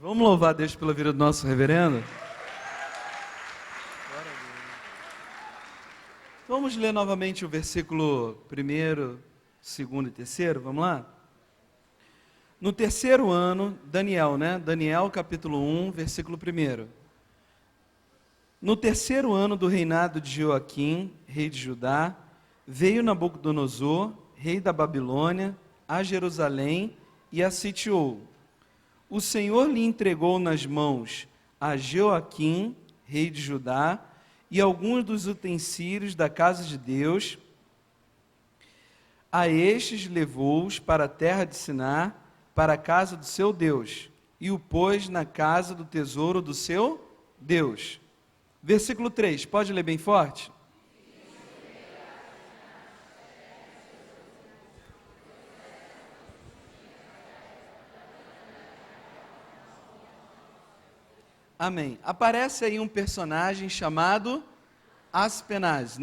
Vamos louvar a Deus pela vida do nosso reverendo? Vamos ler novamente o versículo 1º, 2º e 3º, vamos lá? No terceiro ano, Daniel, Daniel capítulo 1, versículo 1º. No terceiro ano do reinado de Joaquim, rei de Judá, veio Nabucodonosor, rei da Babilônia, a Jerusalém e a sitiou. O Senhor lhe entregou nas mãos a Joaquim, rei de Judá, e alguns dos utensílios da casa de Deus. A estes levou-os para a terra de Siná, para a casa do seu Deus, e o pôs na casa do tesouro do seu Deus. Versículo 3, pode ler bem forte? Amém. Aparece aí um personagem chamado Aspenaz,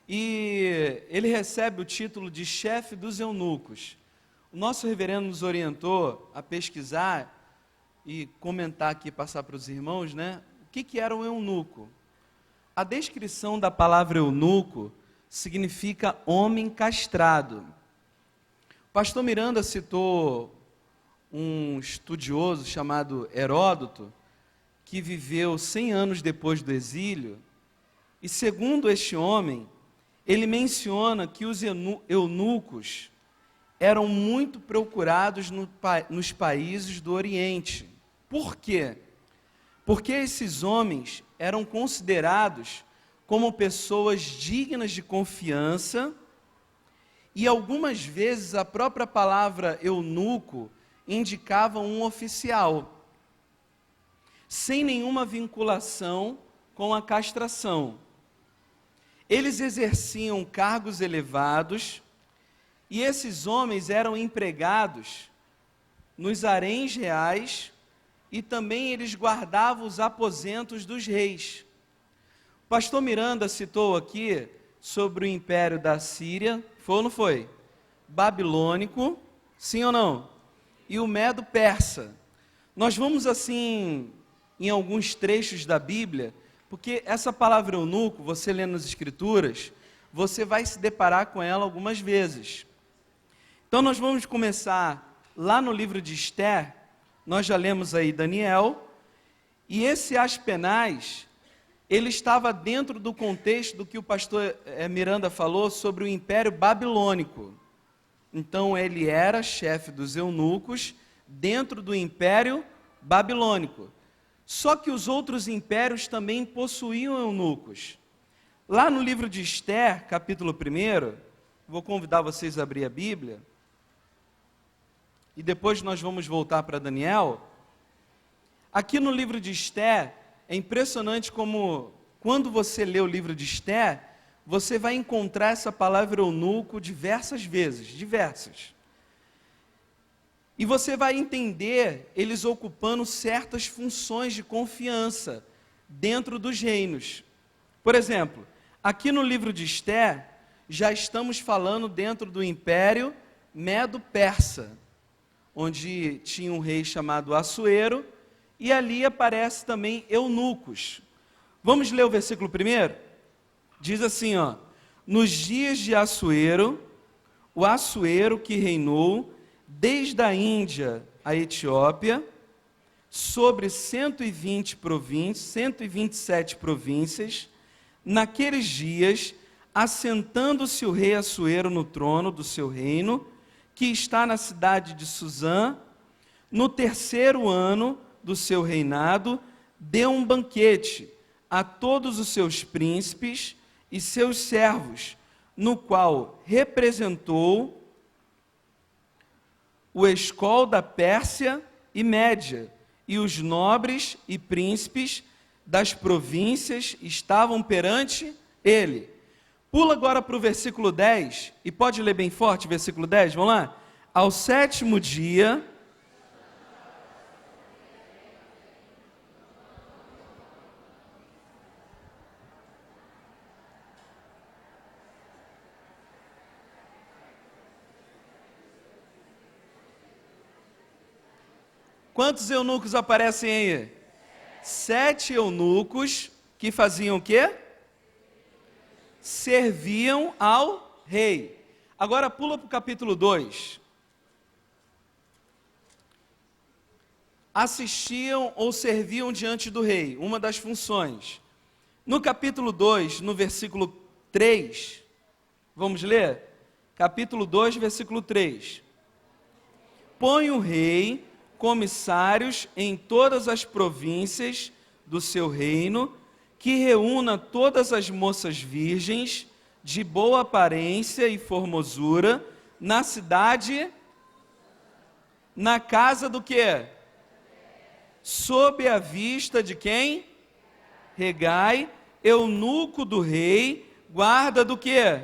E ele recebe o título de chefe dos eunucos. O nosso reverendo nos orientou a pesquisar e comentar aqui, passar para os irmãos, O que era um eunuco? A descrição da palavra eunuco significa homem castrado. O pastor Miranda citou um estudioso chamado Heródoto, que viveu 100 anos depois do exílio, e segundo este homem, ele menciona que os eunucos eram muito procurados nos países do Oriente. Por quê? Porque esses homens eram considerados como pessoas dignas de confiança, e algumas vezes a própria palavra eunuco indicava um oficial, sem nenhuma vinculação com a castração. Eles exerciam cargos elevados, e esses homens eram empregados nos haréns reais, e também eles guardavam os aposentos dos reis. O pastor Miranda citou aqui sobre o império da Síria, foi ou não foi? Babilônico, sim ou não? E o Medo-Persa. Nós vamos assim, em alguns trechos da Bíblia, porque essa palavra eunuco, você lendo nas Escrituras, você vai se deparar com ela algumas vezes. Então nós vamos começar lá no livro de Esther, nós já lemos aí Daniel, e esse Aspenaz, ele estava dentro do contexto do que o pastor Miranda falou sobre o Império Babilônico. Então ele era chefe dos eunucos dentro do Império Babilônico. Só que os outros impérios também possuíam eunucos. Lá no livro de Esther, capítulo 1, vou convidar vocês a abrir a Bíblia, e depois nós vamos voltar para Daniel. Aqui no livro de Esther, é impressionante como, quando você lê o livro de Esther, você vai encontrar essa palavra eunuco diversas vezes, diversas. E você vai entender eles ocupando certas funções de confiança dentro dos reinos. Por exemplo, aqui no livro de Esther, já estamos falando dentro do Império Medo-Persa, onde tinha um rei chamado Assuero, e ali aparece também eunucos. Vamos ler o versículo 1? Diz assim, nos dias de Assuero, o Assuero que reinou desde a Índia à Etiópia, sobre 127 províncias, naqueles dias, assentando-se o rei Assuero no trono do seu reino, que está na cidade de Suzã, no terceiro ano do seu reinado, deu um banquete a todos os seus príncipes e seus servos, no qual representou o escol da Pérsia e Média, e os nobres e príncipes das províncias estavam perante ele. Pula agora para o versículo 10, e pode ler bem forte o versículo 10, vamos lá? Ao sétimo dia, Quantos eunucos aparecem aí? 7 eunucos que faziam o quê? Serviam ao rei. Agora pula para o capítulo 2. Assistiam ou serviam diante do rei, uma das funções. No capítulo 2, no versículo 3, vamos ler? Capítulo 2, versículo 3. Põe o rei comissários em todas as províncias do seu reino, que reúna todas as moças virgens, de boa aparência e formosura, na cidade, na casa do quê? Sob a vista de quem? Regai, eunuco do rei, guarda do quê?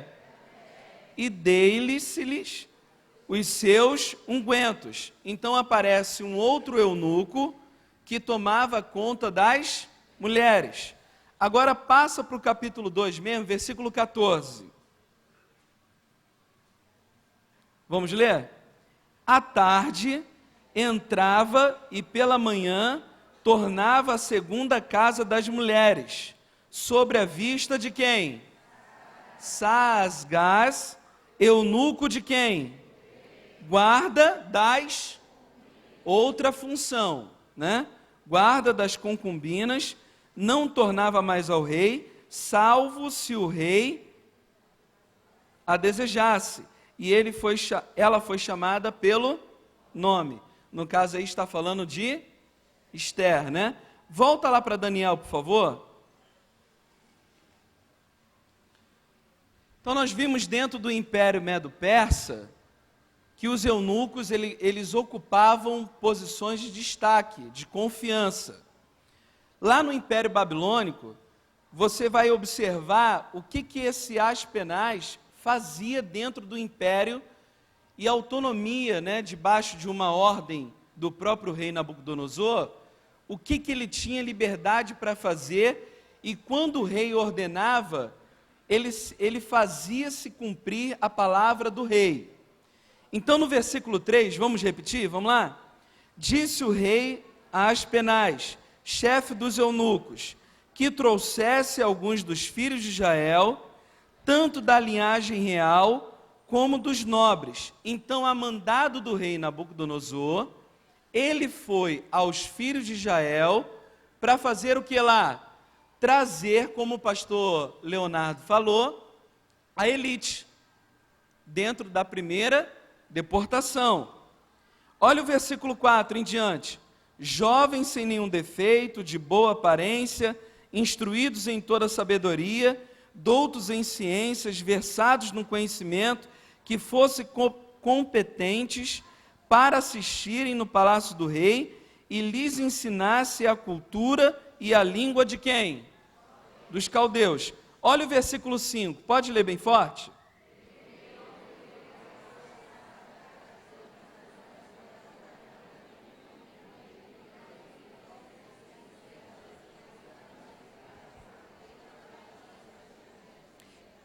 E dei-lhes os seus ungüentos. Então aparece um outro eunuco que tomava conta das mulheres. Agora passa para o capítulo 2 mesmo, versículo 14. Vamos ler? À tarde entrava e pela manhã tornava a segunda casa das mulheres, sobre a vista de quem? Saasgás, eunuco de quem? Guarda das, outra função, né? Guarda das concubinas, não tornava mais ao rei, salvo se o rei a desejasse. E ela foi chamada pelo nome. No caso aí está falando de Esther, né? Volta lá para Daniel, por favor. Então nós vimos dentro do Império Medo-Persa que os eunucos, eles ocupavam posições de destaque, de confiança. Lá no Império Babilônico, você vai observar o que esse Aspenaz fazia dentro do Império e a autonomia, né, debaixo de uma ordem do próprio rei Nabucodonosor, o que ele tinha liberdade para fazer, e quando o rei ordenava, ele fazia-se cumprir a palavra do rei. Então no versículo 3, vamos repetir? Vamos lá? Disse o rei a Aspenaz, chefe dos eunucos, que trouxesse alguns dos filhos de Israel, tanto da linhagem real como dos nobres. Então, a mandado do rei Nabucodonosor, ele foi aos filhos de Israel para fazer o que lá? Trazer, como o pastor Leonardo falou, a elite, dentro da primeira deportação. Olha o versículo 4 em diante. Jovens sem nenhum defeito, de boa aparência, instruídos em toda sabedoria, doutos em ciências, versados no conhecimento, que fossem competentes para assistirem no palácio do rei e lhes ensinasse a cultura e a língua de quem? Dos caldeus. Olha o versículo 5, pode ler bem forte?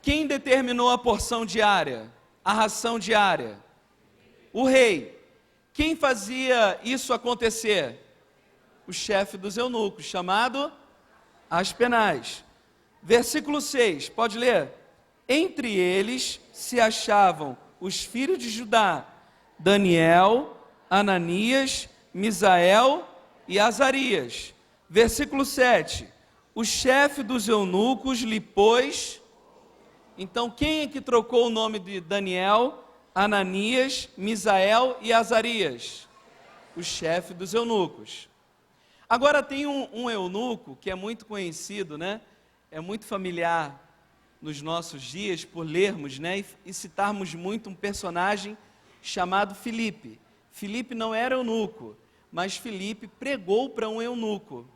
Quem determinou a porção diária, a ração diária? O rei. Quem fazia isso acontecer? O chefe dos eunucos, chamado Aspenaz. Versículo 6, pode ler? Entre eles se achavam os filhos de Judá, Daniel, Ananias, Misael e Azarias. Versículo 7, o chefe dos eunucos lhe pôs. Então, quem é que trocou o nome de Daniel, Ananias, Misael e Azarias? O chefe dos eunucos. Agora tem um eunuco que é muito conhecido, né? É muito familiar nos nossos dias por lermos, né? E citarmos muito um personagem chamado Filipe. Filipe não era eunuco, mas Filipe pregou para um eunuco.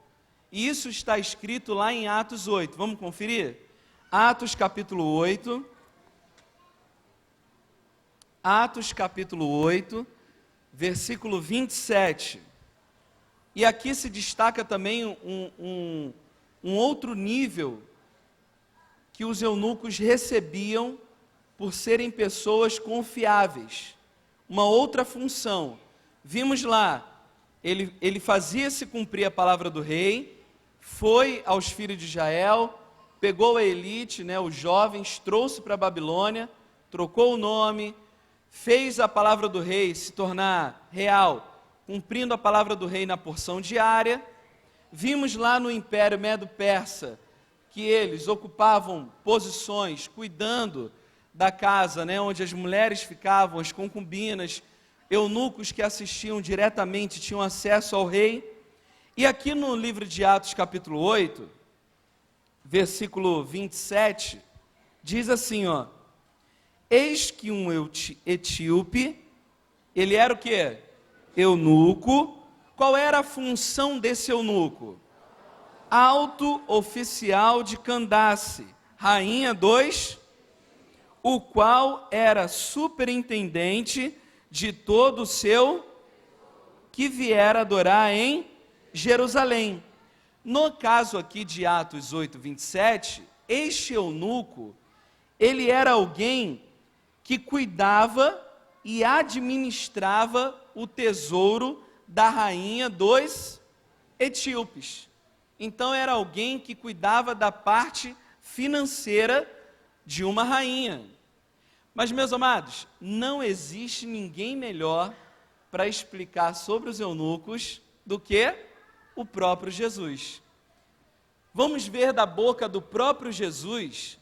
E isso está escrito lá em Atos 8. Vamos conferir? Atos capítulo 8, Atos capítulo 8, versículo 27. E aqui se destaca também um outro nível que os eunucos recebiam por serem pessoas confiáveis. Uma outra função. Vimos lá ele fazia se cumprir a palavra do rei, foi aos filhos de Israel, pegou a elite, né, os jovens, trouxe para a Babilônia, trocou o nome, fez a palavra do rei se tornar real, cumprindo a palavra do rei na porção diária. Vimos lá no Império Medo-Persa que eles ocupavam posições, cuidando da casa, né, onde as mulheres ficavam, as concubinas, eunucos que assistiam diretamente, tinham acesso ao rei. E aqui no livro de Atos, capítulo 8, versículo 27, diz assim, ó: eis que um etíope, ele era o quê? Eunuco. Qual era a função desse eunuco? Alto oficial de Candace, rainha dos, o qual era superintendente de todo o seu, que viera adorar em Jerusalém. No caso aqui de Atos 8, 27, este eunuco, ele era alguém que cuidava e administrava o tesouro da rainha dos etíopes. Então era alguém que cuidava da parte financeira de uma rainha. Mas, meus amados, não existe ninguém melhor para explicar sobre os eunucos do que o próprio Jesus. Vamos ver da boca do próprio Jesus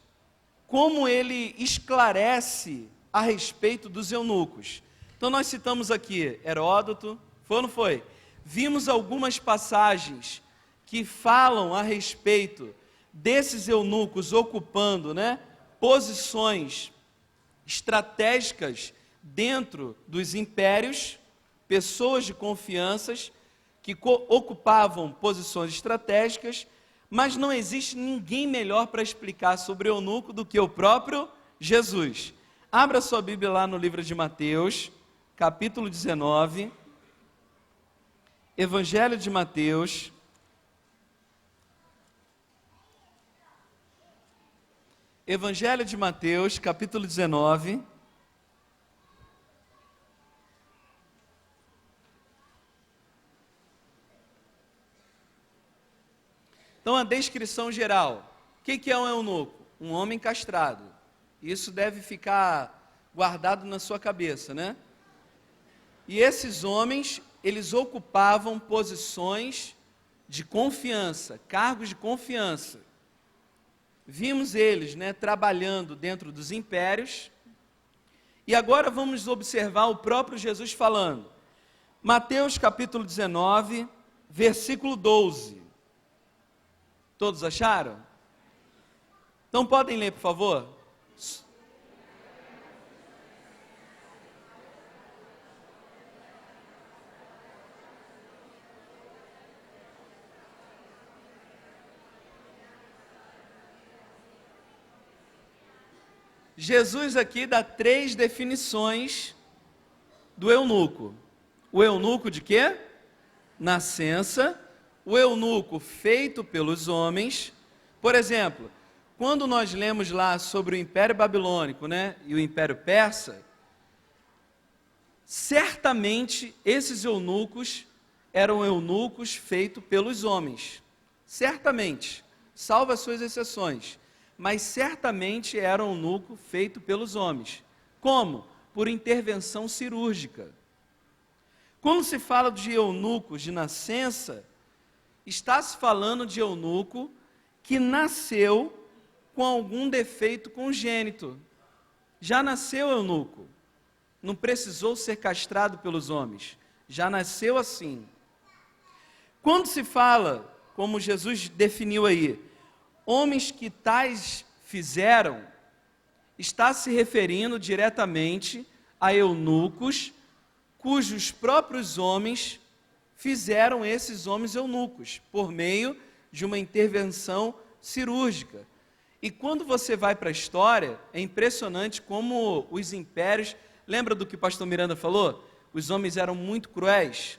como ele esclarece a respeito dos eunucos. Então nós citamos aqui Heródoto, foi ou não foi? Vimos algumas passagens que falam a respeito desses eunucos ocupando, né, posições estratégicas dentro dos impérios, pessoas de confianças que ocupavam posições estratégicas, mas não existe ninguém melhor para explicar sobre o eunuco do que o próprio Jesus. Abra sua Bíblia lá no livro de Mateus, capítulo 19, Evangelho de Mateus, Evangelho de Mateus, capítulo 19. Então, a descrição geral. O que é um eunuco? Um homem castrado. Isso deve ficar guardado na sua cabeça, né? E esses homens, eles ocupavam posições de confiança, cargos de confiança. Vimos eles, né, trabalhando dentro dos impérios. E agora vamos observar o próprio Jesus falando. Mateus capítulo 19, versículo 12. Todos acharam? Então podem ler, por favor? Jesus aqui dá 3 definições do eunuco. O eunuco de quê? Nascença. O eunuco feito pelos homens. Por exemplo, quando nós lemos lá sobre o Império Babilônico, né, e o Império Persa, certamente esses eunucos eram eunucos feitos pelos homens. Certamente, salvo as suas exceções, mas certamente era um eunuco feito pelos homens. Como? Por intervenção cirúrgica. Quando se fala de eunucos de nascença, está se falando de eunuco que nasceu com algum defeito congênito. Já nasceu eunuco, não precisou ser castrado pelos homens, já nasceu assim. Quando se fala, como Jesus definiu aí, homens que tais fizeram, está se referindo diretamente a eunucos cujos próprios homens fizeram esses homens eunucos, por meio de uma intervenção cirúrgica. E quando você vai para a história, é impressionante como os impérios, lembra do que o pastor Miranda falou? Os homens eram muito cruéis.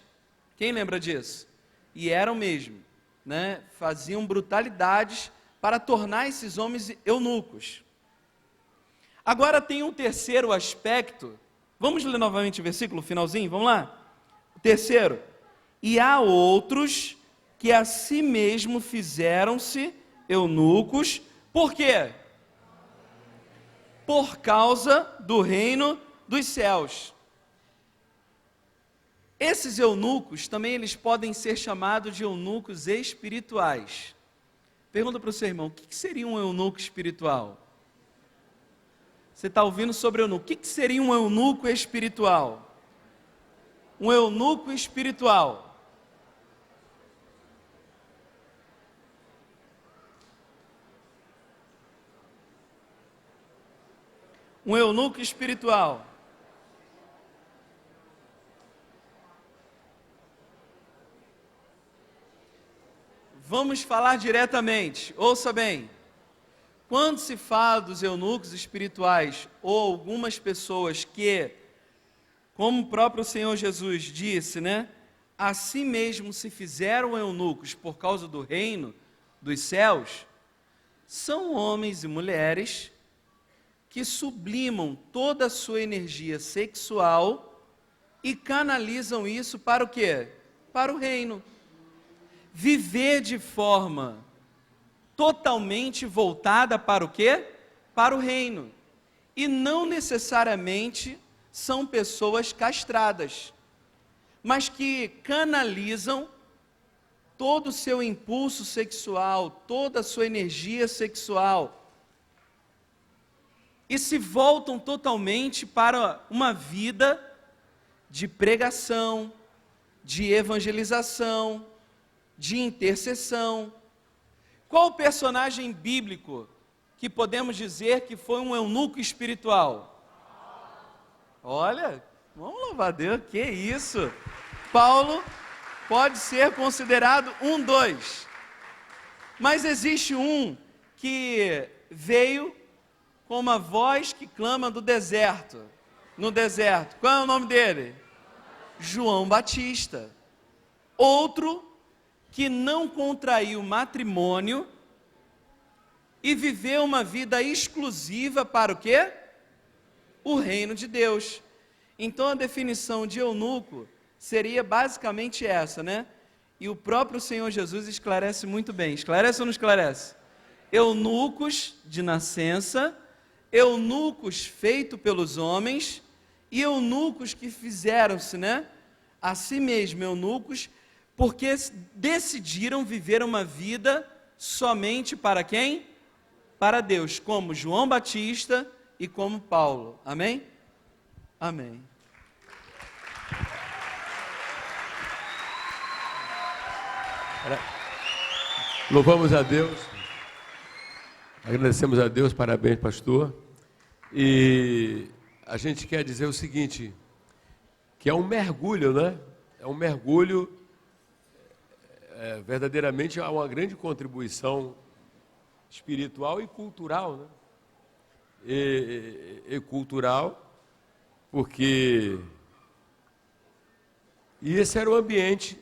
Quem lembra disso? E eram mesmo, né? Faziam brutalidades para tornar esses homens eunucos. Agora tem um terceiro aspecto. Vamos ler novamente o versículo, finalzinho, vamos lá? O terceiro. E há outros que a si mesmo fizeram-se eunucos. Por quê? Por causa do reino dos céus. Esses eunucos também eles podem ser chamados de eunucos espirituais. Pergunta para o seu irmão, o que seria um eunuco espiritual? Você está ouvindo sobre eunuco. O que seria um eunuco espiritual? Um eunuco espiritual. Um eunuco espiritual. Vamos falar diretamente, ouça bem. Quando se fala dos eunucos espirituais, ou algumas pessoas que, como o próprio Senhor Jesus disse, né? A si mesmo se fizeram eunucos por causa do reino dos céus, são homens e mulheres que sublimam toda a sua energia sexual e canalizam isso para o quê? Para o reino. Viver de forma totalmente voltada para o quê? Para o reino. E não necessariamente são pessoas castradas, mas que canalizam todo o seu impulso sexual, toda a sua energia sexual, e se voltam totalmente para uma vida de pregação, de evangelização, de intercessão. Qual o personagem bíblico que podemos dizer que foi um eunuco espiritual? Olha, vamos louvar a Deus, que isso? Paulo pode ser considerado um dos. Mas existe um que veio com uma voz que clama do deserto, no deserto. Qual é o nome dele? João Batista. Outro que não contraiu matrimônio e viveu uma vida exclusiva para o quê? O reino de Deus. Então a definição de eunuco seria basicamente essa, né? E o próprio Senhor Jesus esclarece muito bem. Esclarece ou não esclarece? Eunucos de nascença, eunucos feitos pelos homens e eunucos que fizeram-se, né? A si mesmo eunucos, porque decidiram viver uma vida somente para quem? Para Deus, como João Batista e como Paulo. Amém? Amém. Louvamos a Deus, agradecemos a Deus, parabéns, pastor. E a gente quer dizer o seguinte, que é um mergulho, né? É um mergulho, verdadeiramente há uma grande contribuição espiritual e cultural, né? E cultural, porque e esse era o ambiente,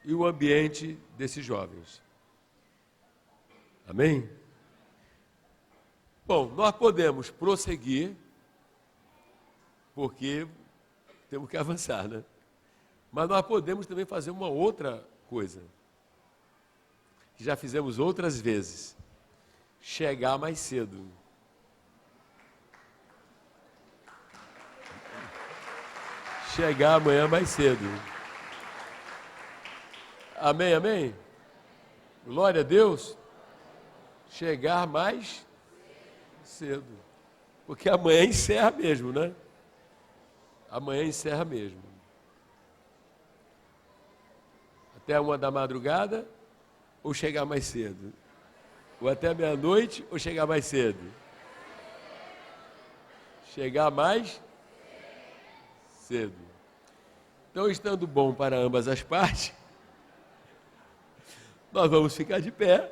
e o ambiente desses jovens. Amém? Bom, nós podemos prosseguir, porque temos que avançar, né? Mas nós podemos também fazer uma outra coisa, que já fizemos outras vezes, chegar mais cedo. Chegar amanhã mais cedo. Amém, amém? Glória a Deus. Chegar mais cedo. Porque amanhã encerra mesmo, né? Amanhã encerra mesmo. Até 1 da madrugada, ou chegar mais cedo? Ou até meia-noite, ou chegar mais cedo? Chegar mais cedo. Então, estando bom para ambas as partes, nós vamos ficar de pé.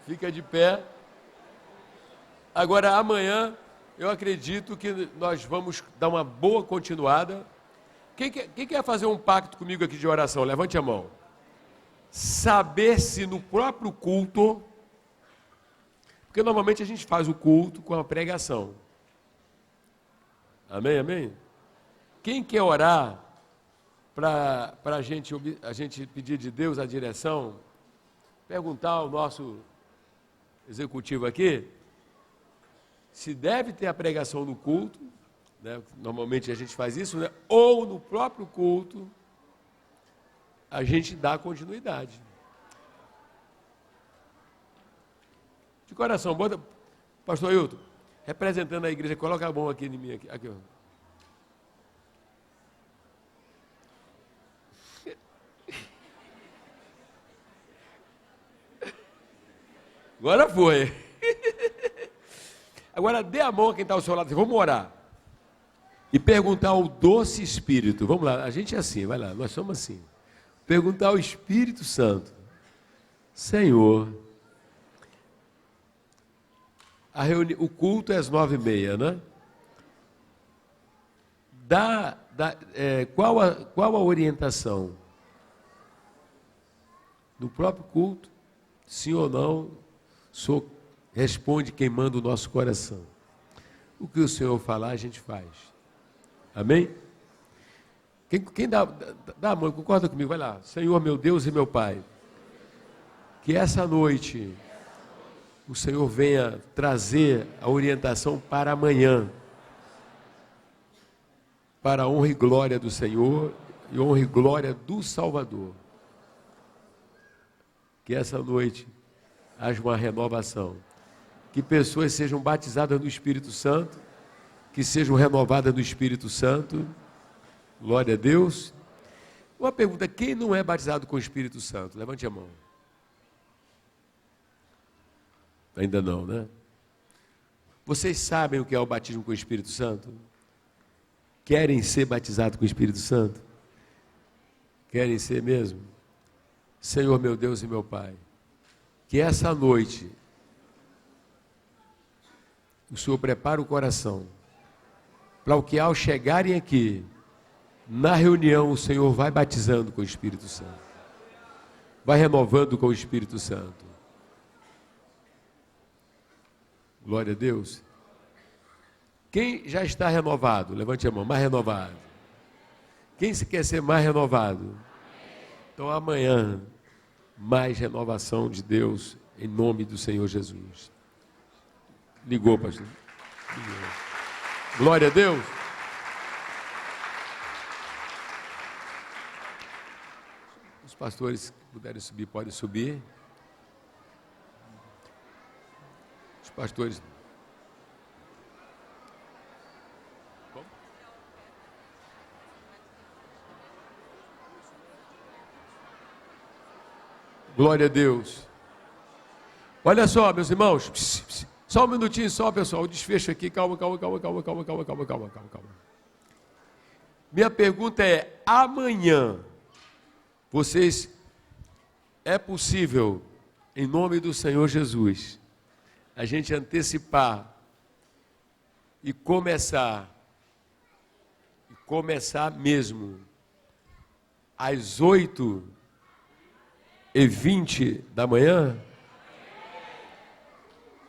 Fica de pé. Agora, amanhã, eu acredito que nós vamos dar uma boa continuada. Quem quer fazer um pacto comigo aqui de oração? Levante a mão. Saber se no próprio culto, porque normalmente a gente faz o culto com a pregação. Amém, amém? Quem quer orar para a gente pedir de Deus a direção, perguntar ao nosso executivo aqui, se deve ter a pregação no culto, né? Normalmente a gente faz isso, né? Ou no próprio culto, a gente dá continuidade. De coração, bota, pastor Hilton, representando a igreja, coloca a mão aqui em mim, aqui, ó. Agora foi. Agora dê a mão a quem está ao seu lado, vamos orar. E perguntar ao doce Espírito, vamos lá, a gente é assim, vai lá, nós somos assim. Perguntar ao Espírito Santo, Senhor, o culto é às 9h30, né? Qual a orientação? No próprio culto, sim ou não? O Senhor responde quem manda o nosso coração. O que o Senhor falar, a gente faz. Amém? Quem dá a mão, concorda comigo? Vai lá. Senhor, meu Deus e meu Pai, que essa noite o Senhor venha trazer a orientação para amanhã, para a honra e glória do Senhor e honra e glória do Salvador. Que essa noite haja uma renovação, que pessoas sejam batizadas no Espírito Santo, que sejam renovadas no Espírito Santo, glória a Deus. Uma pergunta, quem não é batizado com o Espírito Santo? Levante a mão. Ainda não, né? Vocês sabem o que é o batismo com o Espírito Santo? Querem ser batizados com o Espírito Santo? Querem ser mesmo? Senhor, meu Deus e meu Pai, que essa noite o Senhor prepara o coração para o que ao chegarem aqui, na reunião, o Senhor vai batizando com o Espírito Santo, vai renovando com o Espírito Santo. Glória a Deus. Quem já está renovado? Levante a mão, mais renovado. Quem se quer ser mais renovado? Então amanhã, mais renovação de Deus, em nome do Senhor Jesus. Ligou, pastor? Ligou. Glória a Deus. Os pastores que puderem subir, podem subir. Os pastores. Glória a Deus. Olha só, meus irmãos. Só um minutinho só, pessoal. O desfecho aqui. Calma. Minha pergunta é: amanhã, vocês, é possível, em nome do Senhor Jesus, a gente antecipar e começar mesmo, às 8h20 da manhã?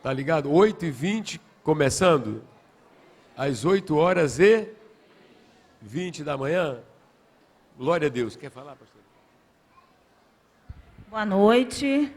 Tá ligado? 8h20 começando, às 8h20 da manhã. Glória a Deus. Quer falar, pastor? Boa noite.